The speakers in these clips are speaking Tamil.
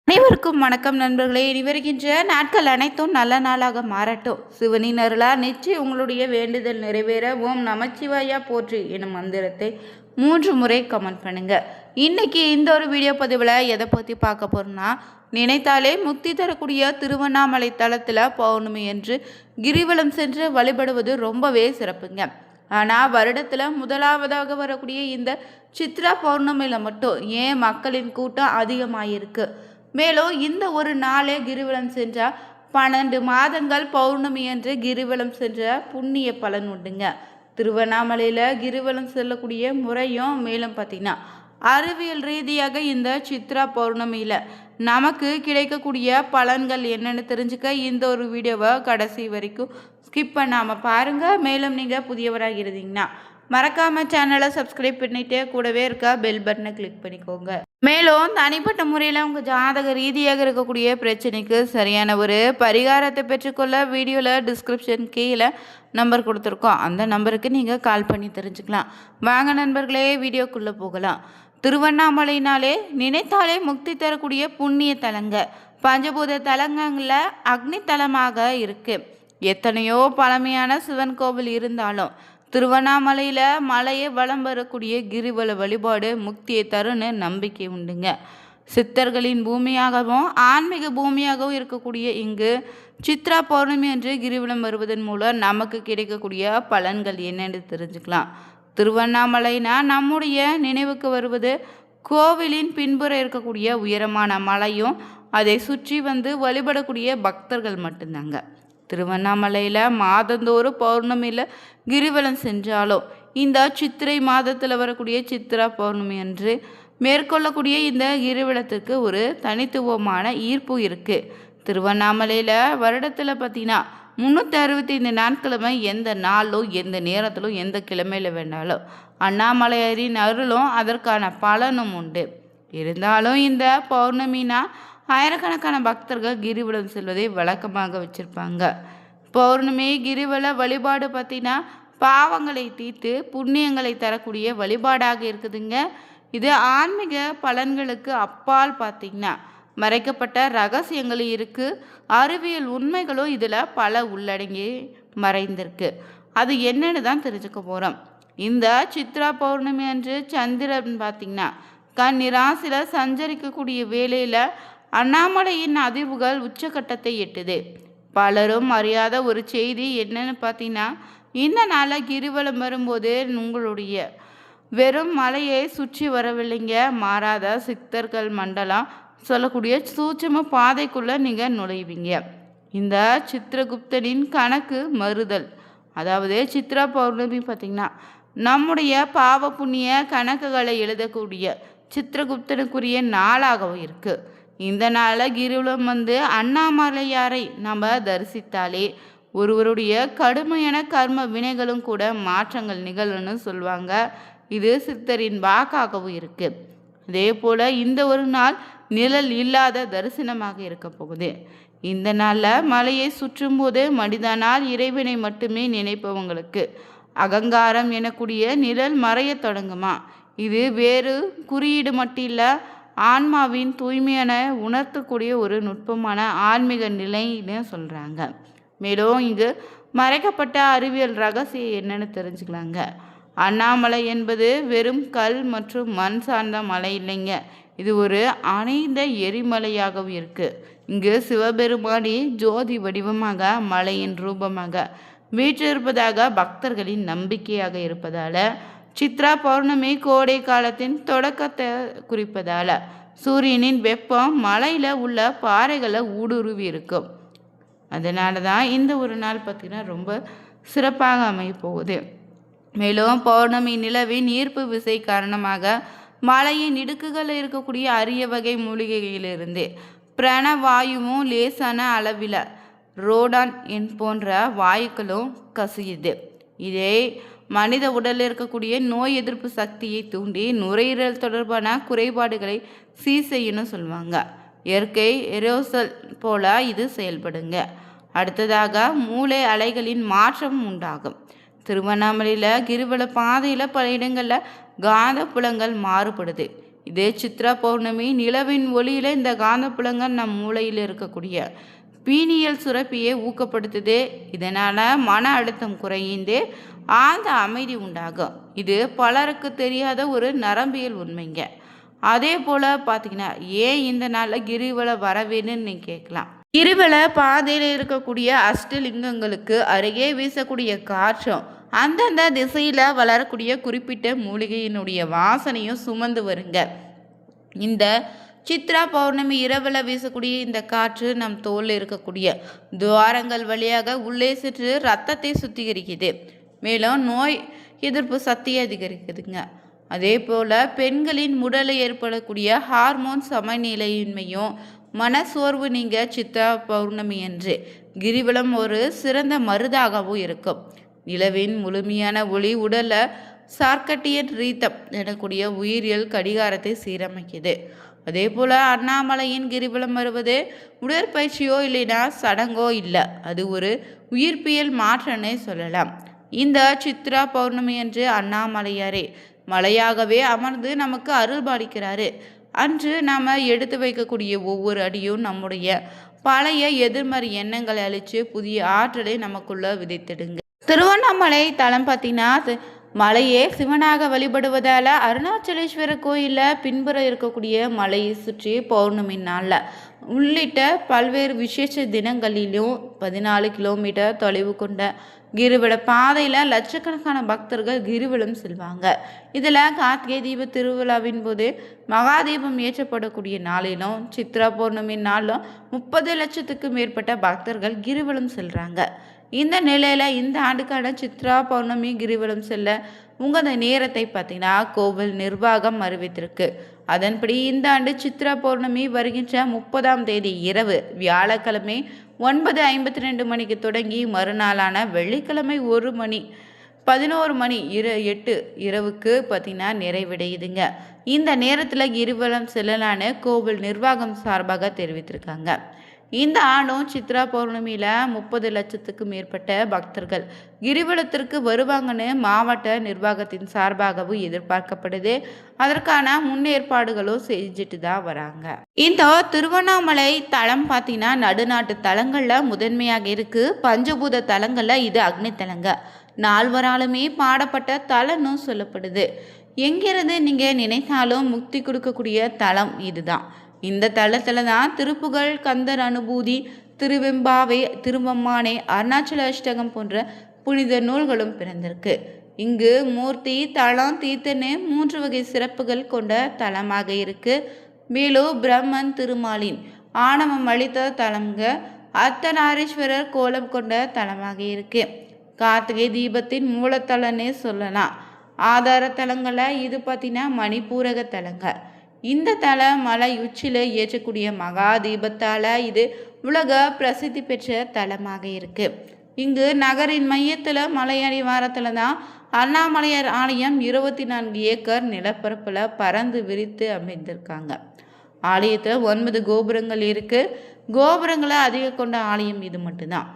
அனைவருக்கும் வணக்கம் நண்பர்களே. இனி வருகின்ற நாட்கள் அனைத்தும் நல்ல நாளாக மாறட்டும். சிவனின் அருளால் நிச்சயம் உங்களுடைய வேண்டுதல் நிறைவேற ஓம் நமச்சிவாயா போற்றி எனும் மந்திரத்தை 3 முறை கமெண்ட் பண்ணுங்க. இன்னைக்கு இந்த ஒரு வீடியோ பதிவில் எதை பற்றி பார்க்க போறோம்னா, நினைத்தாலே முக்தி தரக்கூடிய திருவண்ணாமலை தலத்தில் பௌர்ணமி என்று கிரிவலம் சென்று வழிபடுவது ரொம்பவே சிறப்புங்க. ஆனால் வருடத்தில் முதலாவதாக வரக்கூடிய இந்த சித்ரா பௌர்ணமியில் மட்டும் ஏன் மக்களின் கூட்டம் அதிகமாகிருக்கு? மேலும் இந்த ஒரு நாளே கிரிவலம் சென்றால் 12 மாதங்கள் பௌர்ணமி என்று கிரிவலம் சென்ற புண்ணிய பலன் உண்டுங்க. திருவண்ணாமலையில் கிரிவலம் செல்லக்கூடிய முறையும் மேலும் பார்த்திங்கன்னா அறிவியல் ரீதியாக இந்த சித்ரா பௌர்ணமியில் நமக்கு கிடைக்கக்கூடிய பலன்கள் என்னென்னு தெரிஞ்சுக்க இந்த ஒரு வீடியோவை கடைசி வரைக்கும் ஸ்கிப் பண்ணாமல் பாருங்கள். மேலும் நீங்கள் புதியவராக இருந்தீங்கன்னா மறக்காமல் சேனலை சப்ஸ்கிரைப் பண்ணிவிட்டு கூடவே இருக்க பெல் பட்டனை கிளிக் பண்ணிக்கோங்க. மேலும் தனிப்பட்ட முறையில் உங்கள் ஜாதக ரீதியாக இருக்கக்கூடிய பிரச்சனைக்கு சரியான ஒரு பரிகாரத்தை பெற்றுக்கொள்ள வீடியோவில் டிஸ்கிரிப்ஷன் கீழே நம்பர் கொடுத்துருக்கோம். அந்த நம்பருக்கு நீங்கள் கால் பண்ணி தெரிஞ்சுக்கலாம். வாங்க நண்பர்களே, வீடியோக்குள்ளே போகலாம். திருவண்ணாமலைனாலே நினைத்தாலே முக்தி தரக்கூடிய புண்ணிய தலங்க, பஞ்சபூத தலங்களில் அக்னி தலமாக இருக்குது. எத்தனையோ பழமையான சிவன் கோவில் இருந்தாலும் திருவண்ணாமலையில் மலையை வலம் வரக்கூடிய கிரிவல வழிபாடு முக்தியை தருன்னு நம்பிக்கை உண்டுங்க. சித்தர்களின் பூமியாகவும் ஆன்மீக பூமியாகவும் இருக்கக்கூடிய இங்கு சித்ரா பௌர்ணமி என்று கிரிவலம் வருவதன் மூலம் நமக்கு கிடைக்கக்கூடிய பலன்கள் என்னென்னு தெரிஞ்சுக்கலாம். திருவண்ணாமலைனா நம்முடைய நினைவுக்கு வருவது கோவிலின் பின்புறம் இருக்கக்கூடிய உயரமான மலையும் அதை சுற்றி வந்து வழிபடக்கூடிய பக்தர்கள் மட்டும்தாங்க. திருவண்ணாமலையில் மாதந்தோறும் பௌர்ணமியில் கிரிவலம் சென்றாலும் இந்த சித்திரை மாதத்தில் வரக்கூடிய சித்ரா பௌர்ணமி அன்று மேற்கொள்ளக்கூடிய இந்த கிரிவலத்துக்கு ஒரு தனித்துவமான ஈர்ப்பு இருக்குது. திருவண்ணாமலையில் வருடத்தில் பார்த்திங்கன்னா 365 நாட்களுமே எந்த நாளும் எந்த நேரத்திலும் எந்த கிழமையில் வேண்டாலும் அண்ணாமலையாரின் அருளும் அதற்கான பலனும் உண்டு. இருந்தாலும் இந்த பௌர்ணமினா ஆயிரக்கணக்கான பக்தர்கள் கிரிவலம் செல்வதை வழக்கமாக வச்சுருப்பாங்க. பௌர்ணமி கிரிவல வழிபாடு பார்த்திங்கன்னா பாவங்களை தீர்த்து புண்ணியங்களை தரக்கூடிய வழிபாடாக இருக்குதுங்க. இது ஆன்மீக பலன்களுக்கு அப்பால் பார்த்திங்கன்னா மறைக்கப்பட்ட ரகசியங்கள் இருக்குது. அறிவியல் உண்மைகளும் இதில் பல உள்ளடங்கி மறைந்திருக்கு. அது என்னன்னு தான் தெரிஞ்சுக்க போகிறோம். இந்த சித்ரா பௌர்ணமி அன்று சந்திரன் பார்த்திங்கன்னா கன்னிராசியில் சஞ்சரிக்கக்கூடிய வேளையில் அண்ணாமலையின் அதிர்வுகள் உச்சக்கட்டத்தை எட்டுது. பலரும் அறியாத ஒரு செய்தி என்னன்னு பார்த்தீங்கன்னா, இந்த நாளில் கிரிவலம் வரும்போது உங்களுடைய வெறும் மலையை சுற்றி வரவில்லைங்க, மாறாத சித்தர்கள் மண்டலம் சொல்லக்கூடிய சூட்சும பாதைக்குள்ளே நீங்கள் நுழைவீங்க. இந்த சித்திரகுப்தனின் கணக்கு மறுதல், அதாவது சித்ரா பௌர்ணமி பார்த்திங்கன்னா நம்முடைய பாவ புண்ணிய கணக்குகளை எழுதக்கூடிய சித்திரகுப்தனுக்குரிய நாளாகவும் இருக்குது. இந்த நாளில் கிரிவலம் வந்து அண்ணாமலையாரை நம்ம தரிசித்தாலே ஒருவருடைய கடுமையான கர்ம வினைகளும் கூட மாற்றங்கள் நிகழும்னு சொல்லுவாங்க. இது சித்தரின் வாக்காகவும் இருக்குது. அதே போல் இந்த ஒரு நாள் நிழல் இல்லாத தரிசனமாக இருக்க போகுது. இந்த நாளில் மலையை சுற்றும் போது மனிதனால் இறைவனை மட்டுமே நினைப்பவங்களுக்கு அகங்காரம் எனக்கூடிய நிழல் மறைய தொடங்குமா. இது வேறு குறியீடு மட்டும் இல்லை, ஆன்மாவின் தூய்மையான உணர்த்தக்கூடிய ஒரு நுட்பமான ஆன்மீக நிலைன்னு சொல்கிறாங்க. மேலும் இங்கு மறைக்கப்பட்ட அறிவியல் ரகசியம் என்னன்னு தெரிஞ்சுக்கலாங்க. அண்ணாமலை என்பது வெறும் கல் மற்றும் மண் சார்ந்த மலை இல்லைங்க, இது ஒரு அணைந்த எரிமலையாகவும் இருக்குது. இங்கு சிவபெருமானி ஜோதி வடிவமாக மலையின் ரூபமாக வீற்றிருப்பதாக பக்தர்களின் நம்பிக்கையாக இருப்பதால் சித்ரா பௌர்ணமி கோடை காலத்தின் தொடக்கத்தை குறிப்பதால் சூரியனின் வெப்பம் மலையில் உள்ள பாறைகளை ஊடுருவி இருக்கும். அதனால தான் இந்த ஒரு நாள் பார்த்திங்கன்னா ரொம்ப சிறப்பாக அமைய போகுது. மேலும் பௌர்ணமி நிலவின் ஈர்ப்பு விசை காரணமாக மலையின் இடுக்குகள் இருக்கக்கூடிய அரிய வகை மூலிகைகளிலிருந்து பிரணவாயுவும் லேசான அளவில் ரோடான் போன்ற வாயுக்களும் கசியுது. இதே மனித உடலில் இருக்கக்கூடிய நோய் எதிர்ப்பு சக்தியை தூண்டி நுரையீரல் தொடர்பான குறைபாடுகளை செய்யணும்னு சொல்லுவாங்க. இயற்கை எரோசல் போல இது செயல்படுங்க. அடுத்ததாக மூளை அலைகளின் மாற்றம் உண்டாகும். திருவண்ணாமலையில் கிரிவல பாதையில் பல இடங்களில் காந்த புலங்கள் மாறுபடுது. இதே சித்ரா பௌர்ணமி நிலவின் ஒளியில் இந்த காந்தப்புலங்கள் நம் மூளையில் இருக்கக்கூடிய பீனியல் சுரப்பியை ஊக்கப்படுத்துது. இதனால் மன அழுத்தம் குறைந்து ஆழ்ந்த அமைதி உண்டாகும். இது பலருக்கு தெரியாத ஒரு நரம்பியல் உண்மைங்க. அதே போல் பார்த்தீங்கன்னா ஏன் இந்த நாளில் கிரிவலம் வர வேணும்னு நீங்கள் கேட்கலாம். கிரிவல பாதையில் இருக்கக்கூடிய அஷ்டலிங்கங்களுக்கு அருகே வீசக்கூடிய காற்றும் அந்தந்த திசையில் வளரக்கூடிய குறிப்பிட்ட மூலிகையினுடைய வாசனையும் சுமந்து வருங்க. இந்த சித்ரா பௌர்ணமி இரவில் வீசக்கூடிய இந்த காற்று நம் தோலில் இருக்கக்கூடிய துவாரங்கள் வழியாக உள்ளே சென்று ரத்தத்தை சுத்திகரிக்குது. மேலும் நோய் எதிர்ப்பு சக்தியை அதிகரிக்குதுங்க. அதே போல் பெண்களின் உடலில் ஏற்படக்கூடிய ஹார்மோன் சமநிலையின்மையும் மனசோர்வு நீங்க சித்ரா பௌர்ணமி அன்று கிரிவலம் ஒரு சிறந்த மருந்தாகவும் இருக்கும். நிலவின் முழுமையான ஒளி உடலில் சார்க்கட்டியன் ரீத்தம் எனக்கூடிய உயிரியல் கடிகாரத்தை சீரமைக்குது. அதே போல் அண்ணாமலையின் கிரிவலம் வருவது உடற்பயிற்சியோ இல்லைனா சடங்கோ இல்லை, அது ஒரு உயிர்ப்பியல் மாற்றம்னே சொல்லலாம். இந்த சித்ரா பௌர்ணமி அன்று அண்ணாமலையாரே மலையாகவே அமர்ந்து நமக்கு அருள் பாலிக்கிறாரு. அன்று நாம் எடுத்து வைக்கக்கூடிய ஒவ்வொரு அடியும் நம்முடைய பழைய எதிர்மறை எண்ணங்களை அழித்து புதிய ஆற்றலை நமக்குள்ள விதைத்திடுங்க. திருவண்ணாமலை தலம் பார்த்தீங்கன்னா மலையே சிவனாக வழிபடுவதால் அருணாச்சலேஸ்வரர் கோயிலில் பின்புற இருக்கக்கூடிய மலையை சுற்றி பௌர்ணமி நாளில் உள்ளிட்ட பல்வேறு விசேஷ தினங்களிலும் 14 கிலோமீட்டர் தொலைவு கொண்ட கிரிவல பாதையில் லட்சக்கணக்கான பக்தர்கள் கிரிவலம் செல்வாங்க. இதில் கார்த்திகை தீப திருவிழாவின் போது மகாதீபம் ஏற்றப்படக்கூடிய நாளிலும் சித்ரா பௌர்ணமி நாளிலும் 30 லட்சத்துக்கு மேற்பட்ட பக்தர்கள் கிரிவலம் செல்கிறாங்க. இந்த நிலையில் இந்த ஆண்டுக்கான சித்ரா பௌர்ணமி கிரிவலம் செல்ல உங்கள் நேரத்தை பார்த்தீங்கன்னா கோவில் நிர்வாகம் அறிவித்திருக்கு. அதன்படி இந்த ஆண்டு சித்ரா பௌர்ணமி வருகின்ற 30ஆம் தேதி இரவு வியாழக்கிழமை 9:52 மணிக்கு தொடங்கி மறுநாளான வெள்ளிக்கிழமை 11 மணி 8 இரவுக்கு பார்த்தீங்கன்னா நிறைவடையுதுங்க. இந்த நேரத்தில் கிரிவலம் செல்லலான்னு கோவில் நிர்வாகம் சார்பாக தெரிவித்திருக்காங்க. இந்த ஆண்டும் சித்ரா பௌர்ணமியில் 30 லட்சத்துக்கு மேற்பட்ட பக்தர்கள் கிரிவலத்திற்கு வருவாங்கன்னு மாவட்ட நிர்வாகத்தின் சார்பாகவும் எதிர்பார்க்கப்படுது. அதற்கான முன்னேற்பாடுகளும் செஞ்சுட்டு தான் வராங்க. இந்த திருவண்ணாமலை தலம் பார்த்தீங்கன்னா நடுநாட்டு தலங்களில் முதன்மையாக இருக்குது. பஞ்சபூத தலங்களில் இது அக்னி தலங்க. நால்வராலுமே பாடப்பட்ட தலன்னு சொல்லப்படுது. எங்கிருந்து நீங்கள் நினைத்தாலும் முக்தி கொடுக்கக்கூடிய தலம் இதுதான். இந்த தளத்தில் தான் திருப்புகழ், கந்தர் அனுபூதி, திருவெம்பாவை, திருவம்மானை, அருணாச்சல அஷ்டகம் போன்ற புனித நூல்களும் பிறந்திருக்கு. இங்கு மூர்த்தி, தளம், தீர்த்தன்னு 3 வகை சிறப்புகள் கொண்ட தலமாக இருக்கு. மேலும் பிரம்மன் திருமாலின் ஆணவம் அளித்த தலங்க அர்த்தநாரீஸ்வரர் கோலம் கொண்ட தலமாக இருக்கு. கார்த்திகை தீபத்தின் மூலத்தலன்னே சொல்லலாம். ஆதார தலங்களை இது பார்த்தீங்கன்னா மணிப்பூரக தலங்க. இந்த தல மலை உச்சியில் ஏற்றக்கூடிய மகா தீபத்தால் இது உலக பிரசித்தி பெற்ற தலமாக இருக்குது. இங்கு நகரின் மையத்தில் மலையடிவாரத்தில் தான் அண்ணாமலையார் ஆலயம் 24 ஏக்கர் நிலப்பரப்பில் பறந்து விரித்து அமைந்திருக்காங்க. ஆலயத்தில் 9 கோபுரங்கள் இருக்குது. கோபுரங்களை அதிக கொண்ட ஆலயம் இது மட்டும்தான்.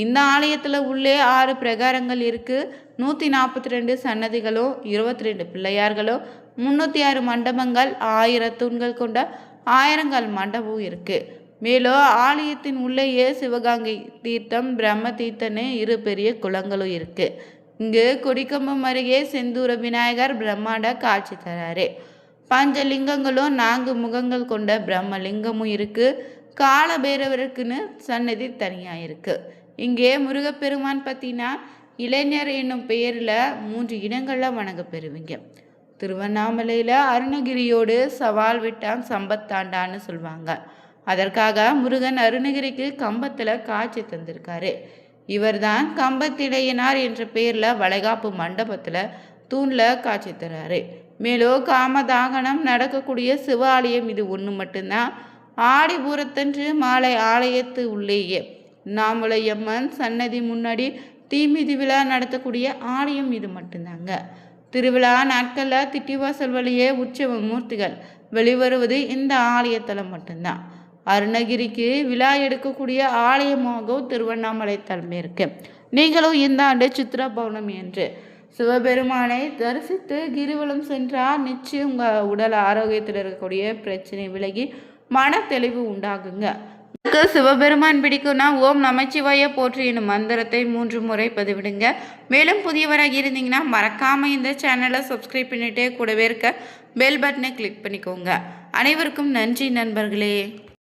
இந்த ஆலயத்தில் உள்ளே 6 பிரகாரங்கள் இருக்குது. 142 சன்னதிகளும் 22 பிள்ளையார்களும் 306 மண்டபங்கள் 1000 தூண்கள் கொண்ட 1000 மண்டபமும் இருக்குது. மேலும் ஆலயத்தின் உள்ளேயே சிவகங்கை தீர்த்தம், பிரம்ம தீர்த்தன்னு 2 பெரிய குளங்களும் இருக்குது. இங்கு கொடிக்கம்பம் அருகே செந்தூர விநாயகர் பிரம்மாண்ட காட்சி தராரு. பஞ்சலிங்கங்களும் 4 முகங்கள் கொண்ட பிரம்மலிங்கமும் இருக்குது. காலபைரவருக்குன்னு சன்னதி தனியாக இருக்குது. இங்கே முருகப்பெருமான் பார்த்தீங்கன்னா இளைஞர் என்னும் பெயரில் 3 இடங்களில் வணங்க பெறுவீங்க. திருவண்ணாமலையில் அருணகிரியோடு சவால் விட்டான் சம்பத்தாண்டான்னு சொல்லுவாங்க. அதற்காக முருகன் அருணகிரிக்கு கம்பத்தில் காட்சி தந்திருக்காரு. இவர் தான் கம்பத்திடையனார் என்ற பெயரில் வளைகாப்பு மண்டபத்தில் தூணில் காட்சி தராரு. மேலும் காமதாகனம் நடக்கக்கூடிய சிவ ஆலயம் இது ஒன்று மட்டும்தான். ஆடிபூரத்தன்று மாலை ஆலயத்து உள்ளேயே நாமலையம்மன் சன்னதி முன்னாடி தீமிதி விழா நடத்தக்கூடிய ஆலயம் இது மட்டும்தாங்க. திருவிழா நாட்களில் திட்டிவாசல் வழியே உற்சவ மூர்த்திகள் வெளிவருவது இந்த ஆலயத்தலம் மட்டும்தான். அருணகிரிக்கு விழா எடுக்கக்கூடிய ஆலயமாகவும் திருவண்ணாமலை தலம் இருக்கு. நீங்களும் இந்த ஆண்டு சித்ரா பௌர்ணமி என்று சிவபெருமானை தரிசித்து கிரிவலம் சென்றால் நிச்சயம் உங்கள் உடல் ஆரோக்கியத்தில் இருக்கக்கூடிய பிரச்சனை விலகி மன தெளிவு உண்டாகுங்க. சிவபெருமான் பிடிக்கும்னா ஓம் நமச்சிவாய போற்றி என்னும் மந்திரத்தை 3 முறை பதிவிடுங்க. மேலும் புதியவராக இருந்தீங்கன்னா மறக்காமல் இந்த சேனலை சப்ஸ்கிரைப் பண்ணிட்டே கூடவே இருக்க பெல் பட்டனை கிளிக் பண்ணிக்கோங்க. அனைவருக்கும் நன்றி நண்பர்களே.